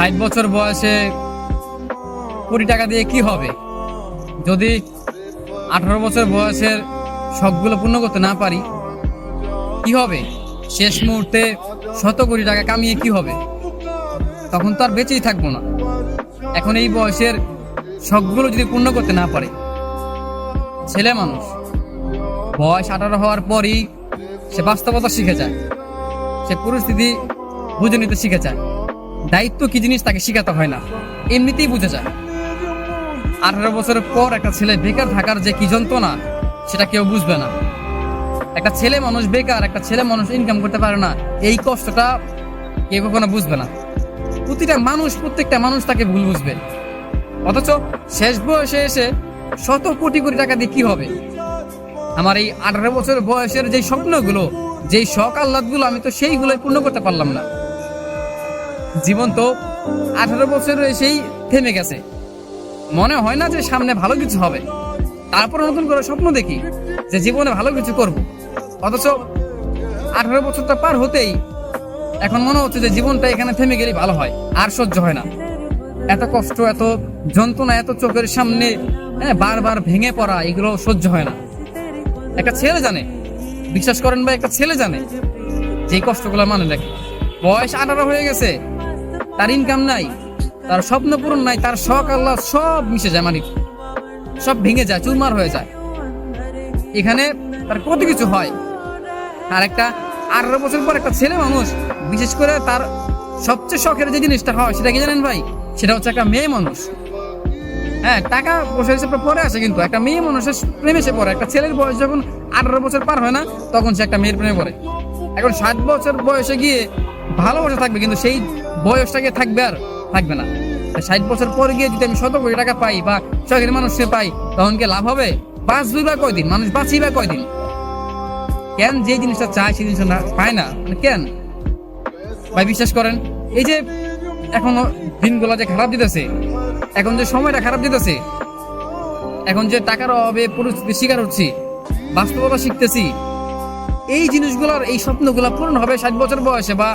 60 বছর বয়সে কোটি টাকা দিয়ে কি হবে? যদি 18 বছর বয়সের শখগুলো পূর্ণ করতে না পারি কি হবে? শেষ মুহূর্তে 100 কোটি টাকা কামিয়ে কি হবে? তখন তো আর বেঁচেই থাকবো না। এখন এই বয়সের শখগুলো যদি পূর্ণ করতে না পারে, ছেলে মানুষ বয়স 18 হওয়ার পরই সে বাস্তবতা শিখে যায়, সে পরিস্থিতি বুঝে নিতে শিখে যায়। দায়িত্ব কি জিনিস তাকে শিখাতে হয় না, এমনিতেই বুঝে যায়। 18 বছরের পর একটা ছেলে বেকার থাকার যে কি যন্ত্রণা সেটা কেউ বুঝবে না। একটা ছেলে মানুষ বেকার, একটা ছেলে মানুষ ইনকাম করতে পারে না, এই কষ্টটা কেউ কখনো বুঝবে না। প্রত্যেকটা মানুষ তাকে ভুল বুঝবে। অথচ শেষ বয়সে এসে 100 কোটি টাকা দিয়ে কি হবে? আমার এই 18 বছর বয়সের যেই স্বপ্নগুলো, যেই শখ আহ্লাদগুলো, আমি তো সেইগুলোই পূর্ণ করতে পারলাম না। জীবন তো 18 বছরে এসেই থেমে গেছে। মনে হয় না যে সামনে ভালো কিছু হবে, তারপর নতুন করে স্বপ্ন দেখি যে জীবনে ভালো কিছু করব। অথচ 18 বছরটা পার হতেই এখন মনে হচ্ছে যে জীবনটা এখানে থেমে গেলেই ভালো হয়, আর সহ্য হয় না। এত কষ্ট, এত যন্ত্রণা, এত চোখের সামনে বারবার ভেঙে পড়া, এগুলো সহ্য হয় না। একটা ছেলে জানে, বিশ্বাস করেন ভাই, একটা ছেলে জানে যে কষ্টগুলো মানে দেখে। বয়স 18 হয়ে গেছে, তার ইনকাম নাই, তার স্বপ্ন পূরণ নাই, তার শখ আল্লাহ সব মিশে যায়, মানে সব ভেঙে যায়, চুরমার হয়ে যায়। এখানে তার কত কিছু হয়। আর একটা 18 বছর পর একটা ছেলে মানুষ, বিশেষ করে তার সবচেয়ে শখের যে জিনিসটা হয় সেটা কি জানেন ভাই? সেটা হচ্ছে একটা মেয়ে মানুষ। হ্যাঁ, টাকা পয়সা হিসেবে পরে আসে, কিন্তু একটা মেয়ে মানুষের প্রেমে সে পড়ে। একটা ছেলের বয়স যখন 18 বছর পার হয় না, তখন সে একটা মেয়ের প্রেমে পড়ে। এখন 60 বছর বয়সে গিয়ে ভালোবাসা থাকবে, কিন্তু সেই বয়সটাকে থাকবে আর থাকবে না। 60 বছর পরে গিয়ে যদি আমি 100 কোটি টাকা পাই বা শখের মানুষকে পাই, তখন কি লাভ হবে? বাঁচবই বা কয়দিন? মানুষ বাঁচি বা কয়দিন? কেন যে জিনিসটা চায় সেই জিনিসটা পায় না, কেন ভাই? বিশ্বাস করেন, এই যে এখন দিনগুলো যে খারাপ দিতেছে, এখন যে সময়টা খারাপ দিতেছে, এখন যে টাকার অভাবে পরিস্থিতির শিকার হচ্ছি, বাস্তবতা শিখতেছি, এই জিনিসগুলোর, এই স্বপ্নগুলো পূরণ হবে 60 বছর বয়সে বা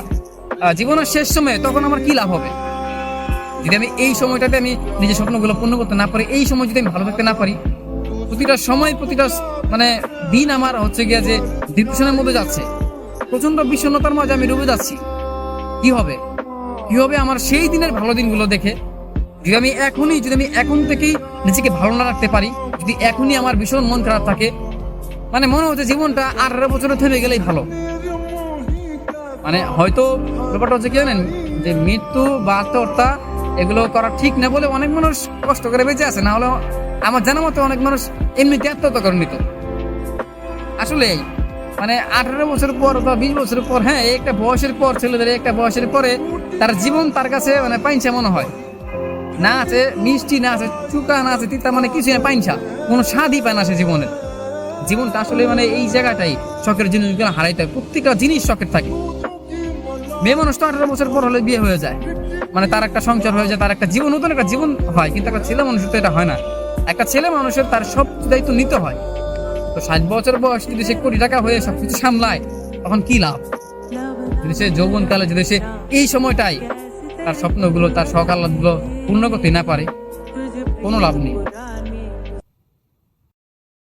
জীবনের শেষ সময়ে। তখন আমার কি লাভ হবে যদি আমি এই সময়টাতে আমি নিজের স্বপ্নগুলো পূর্ণ করতে না পারি? এই সময় যদি আমি ভালো থাকতে না পারি, প্রতিটা সময়, প্রতিটা দিন আমার হচ্ছে গিয়া যে ডিপ্রেশনের মধ্যে যাচ্ছে, প্রচন্ড বিষণ্ণতার মাঝে আমি ডুবে যাচ্ছি, কি হবে? কি হবে আমার সেই দিনের ভালো দিনগুলো দেখে? যদি আমি এখন থেকেই নিজেকে ভালো না রাখতে পারি, যদি এখনই আমার ভীষণ মন খারাপ থাকে, মানে মনে হচ্ছে জীবনটা 18 বছরে থেমে গেলেই ভালো। মানে হয়তো ব্যাপারটা হচ্ছে কি জানেন, যে মৃত্যু বা আত্মহত্যা এগুলো করা ঠিক না বলে অনেক মানুষ কষ্ট করে বেঁচে আছে। না হলে আমার জানা মতো অনেক মানুষ এমনিতে আত্মহত্যা করে নিত। আসলে মানে 18 বছর পর বা 20 বছর পর, হ্যাঁ, একটা বয়সের পর ছেলেদের একটা বয়সের পরে তার জীবন তার কাছে মানে পাইনসা মনে হয়। না আছে মিষ্টি, না আছে চুকা, না আছে তিতা, মানে কিছু না, পাইনসা, কোনো স্বাদই পায় না সে জীবনের। জীবনটা আসলে মানে এই জায়গাটাই শখের জিনিসগুলো হারাইতে হয়। প্রত্যেকটা জিনিস শখের থাকে। মেয়ে মানুষ তো 18 বছর পর হলে বিয়ে হয়ে যায়, মানে তার একটা সংসার হয়ে যায়, তার একটা জীবন, নতুন একটা জীবন হয়। কিন্তু একটা ছেলে মানুষের তো এটা হয় না। একটা ছেলে মানুষের তার সব দায়িত্ব নিতে হয়। তো 60 বছর বয়স যদি সে কোটি টাকা হয়ে সবকিছু সামলায়, তখন কি লাভ? যদি সে যৌবনকালে যদি সে এই সময়টাই তার স্বপ্নগুলো, তার শখ আহ্লাদগুলো পূর্ণ করতে না পারে, কোনো লাভ নেই।